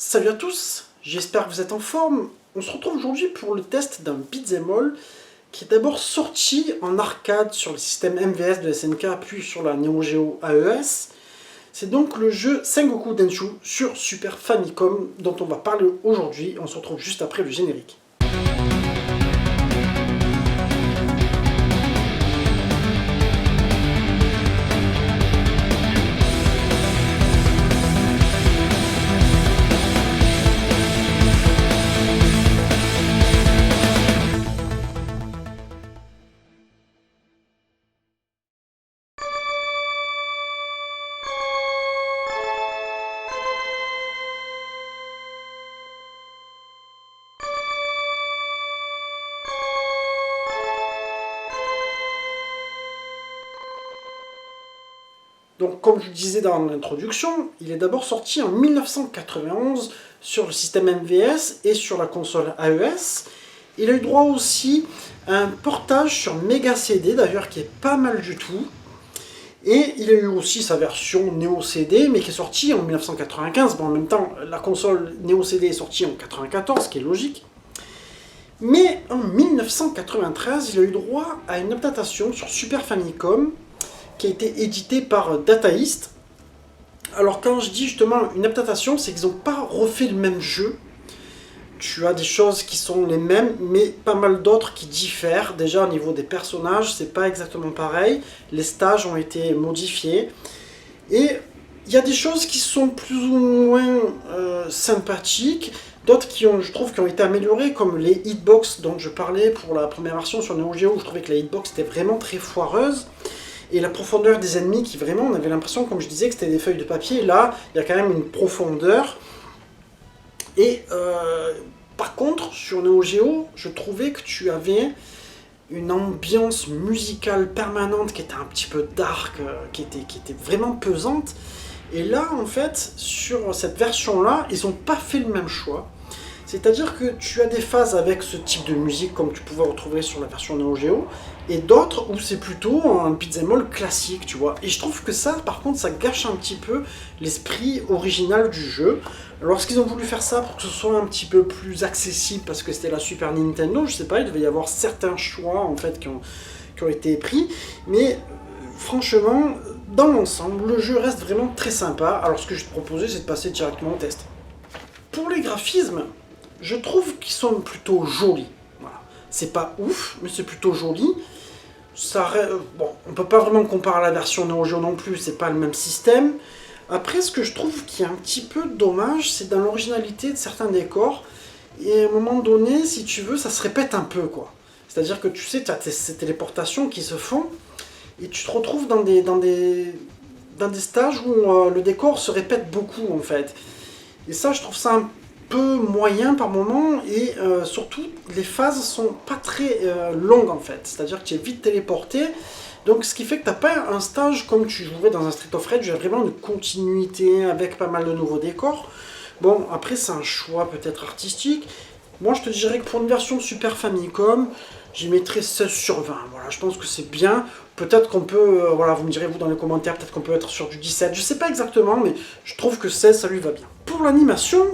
Salut à tous, j'espère que vous êtes en forme. On se retrouve aujourd'hui pour le test d'un beat'em all qui est d'abord sorti en arcade sur le système MVS de SNK puis sur la Neo Geo AES. C'est donc le jeu Sengoku Denshu sur Super Famicom dont on va parler aujourd'hui. On se retrouve juste après le générique. Donc, comme je le disais dans l'introduction, il est d'abord sorti en 1991 sur le système MVS et sur la console AES. Il a eu droit aussi à un portage sur Mega CD, d'ailleurs, qui est pas mal du tout. Et il a eu aussi sa version Neo CD, mais qui est sortie en 1995. Bon, en même temps, la console Neo CD est sortie en 1994, ce qui est logique. Mais en 1993, il a eu droit à une adaptation sur Super Famicom, qui a été édité par Data East. Alors quand je dis justement une adaptation, c'est qu'ils n'ont pas refait le même jeu. Tu as des choses qui sont les mêmes, mais pas mal d'autres qui diffèrent. Déjà au niveau des personnages, c'est pas exactement pareil. Les stages ont été modifiés. Et il y a des choses qui sont plus ou moins sympathiques. D'autres qui ont, je trouve, qui ont été améliorées, comme les hitbox dont je parlais pour la première version sur Neo Geo, où je trouvais que la hitbox était vraiment très foireuse. Et la profondeur des ennemis qui vraiment, on avait l'impression, comme je disais, que c'était des feuilles de papier. Là, il y a quand même une profondeur. Et par contre, sur Neo Geo, je trouvais que tu avais une ambiance musicale permanente qui était un petit peu dark, qui était vraiment pesante. Et là, en fait, sur cette version-là, ils n'ont pas fait le même choix. C'est-à-dire que tu as des phases avec ce type de musique comme tu pouvais retrouver sur la version Neo Geo, et d'autres où c'est plutôt un beat'em all classique, tu vois. Et je trouve que ça, par contre, ça gâche un petit peu l'esprit original du jeu. Alors, est-ce qu'ils ont voulu faire ça pour que ce soit un petit peu plus accessible parce que c'était la Super Nintendo? Je sais pas, il devait y avoir certains choix, en fait, qui ont été pris. Mais, franchement, dans l'ensemble, le jeu reste vraiment très sympa. Alors, ce que je te proposais, c'est de passer directement au test. Pour les graphismes, je trouve qu'ils sont plutôt jolis. Voilà. C'est pas ouf, mais c'est plutôt joli. Bon, on peut pas vraiment comparer à la version Neo Geo non plus, c'est pas le même système. Après, ce que je trouve qui est un petit peu dommage, c'est dans l'originalité de certains décors. Et à un moment donné, si tu veux, ça se répète un peu, quoi. C'est-à-dire que tu sais, tu as ces téléportations qui se font, et tu te retrouves dans des stages où le décor se répète beaucoup, en fait. Et ça, je trouve ça un peu moyen par moment, et surtout les phases sont pas très longues en fait, c'est-à-dire que tu es vite téléporté, donc ce qui fait que t'as pas un stage comme tu jouerais dans un Street of Rage, j'ai vraiment une continuité avec pas mal de nouveaux décors. Bon, après c'est un choix peut-être artistique. Moi je te dirais que pour une version Super Famicom, j'y mettrais 16 sur 20, voilà, je pense que c'est bien. Peut-être qu'on peut, voilà, vous me direz vous dans les commentaires, peut-être qu'on peut être sur du 17, je sais pas exactement, mais je trouve que 16 ça lui va bien. Pour l'animation,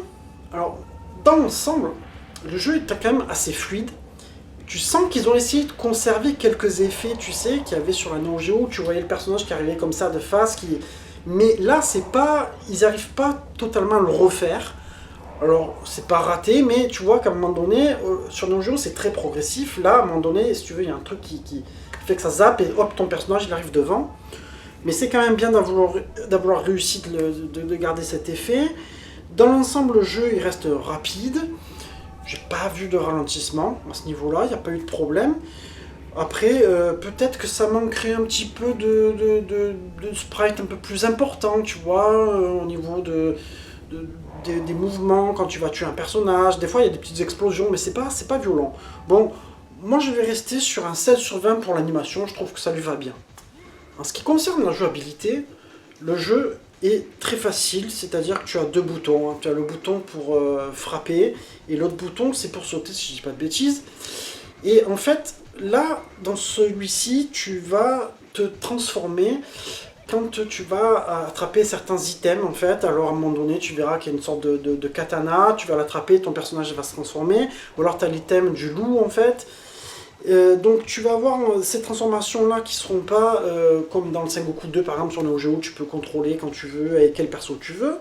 alors, dans l'ensemble, le jeu est quand même assez fluide. Tu sens qu'ils ont essayé de conserver quelques effets, tu sais, qu'il y avait sur la Neo Geo, où tu voyais le personnage qui arrivait comme ça de face, mais là, c'est pas, ils n'arrivent pas totalement à le refaire. Alors, c'est pas raté, mais tu vois qu'à un moment donné, sur Neo Geo, c'est très progressif. Là, à un moment donné, si tu veux, il y a un truc qui fait que ça zappe, et hop, ton personnage, il arrive devant. Mais c'est quand même bien d'avoir réussi de garder cet effet. Dans l'ensemble, le jeu il reste rapide. J'ai pas vu de ralentissement à ce niveau-là, il n'y a pas eu de problème. Après, peut-être que ça manquerait un petit peu de sprite un peu plus important, tu vois, au niveau des mouvements, quand tu vas tuer un personnage. Des fois, il y a des petites explosions, mais c'est pas violent. Bon, moi je vais rester sur un 16 sur 20 pour l'animation, je trouve que ça lui va bien. En ce qui concerne la jouabilité, le jeu est très facile, c'est-à-dire que tu as deux boutons. Hein. Tu as le bouton pour frapper et l'autre bouton c'est pour sauter, si je dis pas de bêtises. Et en fait, là, dans celui-ci, tu vas te transformer quand tu vas attraper certains items en fait, alors à un moment donné tu verras qu'il y a une sorte de katana, tu vas l'attraper, ton personnage va se transformer, ou alors tu as l'item du loup en fait. Donc tu vas avoir ces transformations là qui seront pas comme dans le Sengoku 2 par exemple sur Neo Geo, tu peux contrôler quand tu veux, avec quel perso tu veux.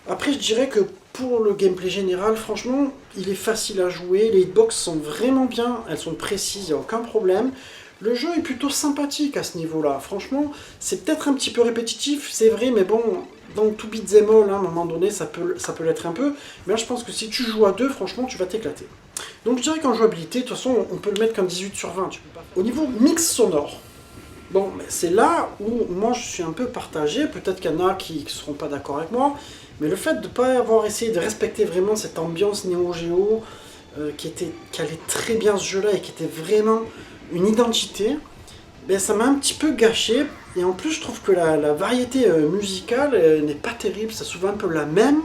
Après je dirais que pour le gameplay général, franchement, il est facile à jouer, les hitbox sont vraiment bien, elles sont précises, il n'y a aucun problème. Le jeu est plutôt sympathique à ce niveau-là, franchement, c'est peut-être un petit peu répétitif, c'est vrai, mais bon, dans tout beat'em all, à un moment donné, ça peut l'être un peu, mais là je pense que si tu joues à deux, franchement, tu vas t'éclater. Donc je dirais qu'en jouabilité, de toute façon, on peut le mettre comme 18 sur 20, tu peux pas faire. Au niveau mix sonore, bon, c'est là où moi je suis un peu partagé, peut-être qu'il y en a qui ne seront pas d'accord avec moi, mais le fait de ne pas avoir essayé de respecter vraiment cette ambiance Neo Geo, qui allait très bien ce jeu-là et qui était vraiment une identité, ben, ça m'a un petit peu gâché, et en plus je trouve que la variété musicale n'est pas terrible, c'est souvent un peu la même.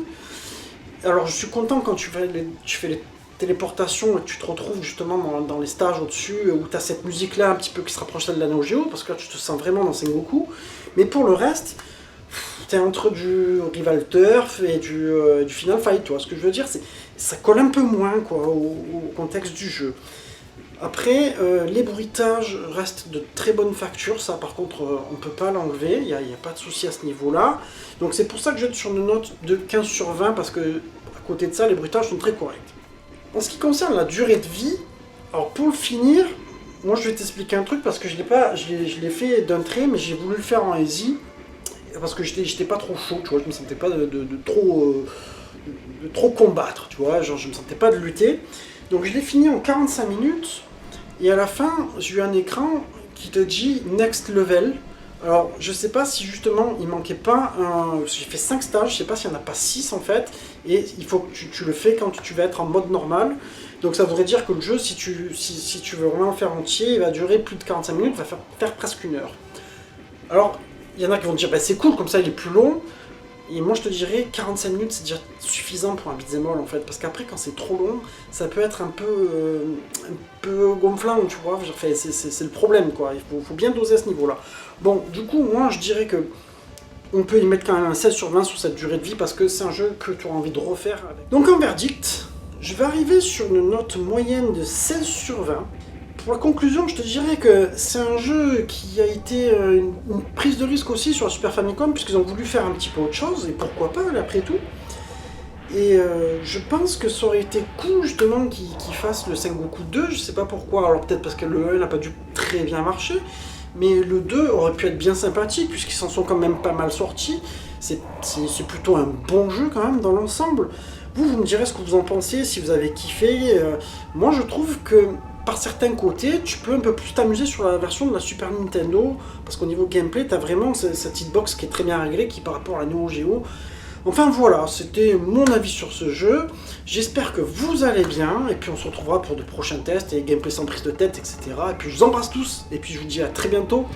Alors je suis content quand tu fais les téléportations et que tu te retrouves justement dans les stages au-dessus où tu as cette musique-là un petit peu qui se rapproche de la Neo Geo, parce que là tu te sens vraiment dans Sengoku, mais pour le reste, t'es entre du Rival Turf et du Final Fight, tu vois. Ce que je veux dire, ça colle un peu moins quoi, au contexte du jeu. Après, les bruitages restent de très bonne facture, ça par contre on ne peut pas l'enlever, il n'y a pas de souci à ce niveau-là. Donc c'est pour ça que je vais sur une note de 15 sur 20, parce que à côté de ça, les bruitages sont très corrects. En ce qui concerne la durée de vie, alors pour le finir, moi je vais t'expliquer un truc, parce que je l'ai fait d'un trait, mais j'ai voulu le faire en easy, parce que j'étais pas trop chaud, tu vois, je me sentais pas de trop combattre, tu vois, genre je me sentais pas de lutter. Donc je l'ai fini en 45 minutes, et à la fin, j'ai eu un écran qui te dit Next Level. Alors, je sais pas si justement il manquait pas un. J'ai fait 5 stages, je sais pas s'il n'y en a pas 6 en fait, et il faut que tu le fais quand tu vas être en mode normal. Donc ça voudrait dire que le jeu, si tu veux vraiment le faire entier, il va durer plus de 45 minutes, il va faire presque 1 heure. Alors, il y en a qui vont dire bah, c'est cool, comme ça il est plus long. Et moi je te dirais 45 minutes c'est déjà suffisant pour un beat'em all en fait, parce qu'après quand c'est trop long, ça peut être un peu gonflant, tu vois, c'est le problème quoi, il faut bien doser à ce niveau-là. Bon, du coup moi je dirais que on peut y mettre quand même un 16 sur 20 sur cette durée de vie, parce que c'est un jeu que tu auras envie de refaire avec. Donc en verdict, je vais arriver sur une note moyenne de 16 sur 20. Pour la conclusion, je te dirais que c'est un jeu qui a été une prise de risque aussi sur la Super Famicom, puisqu'ils ont voulu faire un petit peu autre chose, et pourquoi pas, après tout. Et je pense que ça aurait été cool justement qu'ils fassent le Sengoku 2, je sais pas pourquoi, alors peut-être parce que le 1 n'a pas dû très bien marcher, mais le 2 aurait pu être bien sympathique, puisqu'ils s'en sont quand même pas mal sortis. C'est plutôt un bon jeu quand même dans l'ensemble. Vous me direz ce que vous en pensez, si vous avez kiffé. Moi je trouve que par certains côtés, tu peux un peu plus t'amuser sur la version de la Super Nintendo, parce qu'au niveau gameplay, tu as vraiment cette hitbox qui est très bien réglée, qui par rapport à la Neo Geo. Enfin voilà, c'était mon avis sur ce jeu. J'espère que vous allez bien, et puis on se retrouvera pour de prochains tests, et gameplay sans prise de tête, etc. Et puis je vous embrasse tous, et puis je vous dis à très bientôt.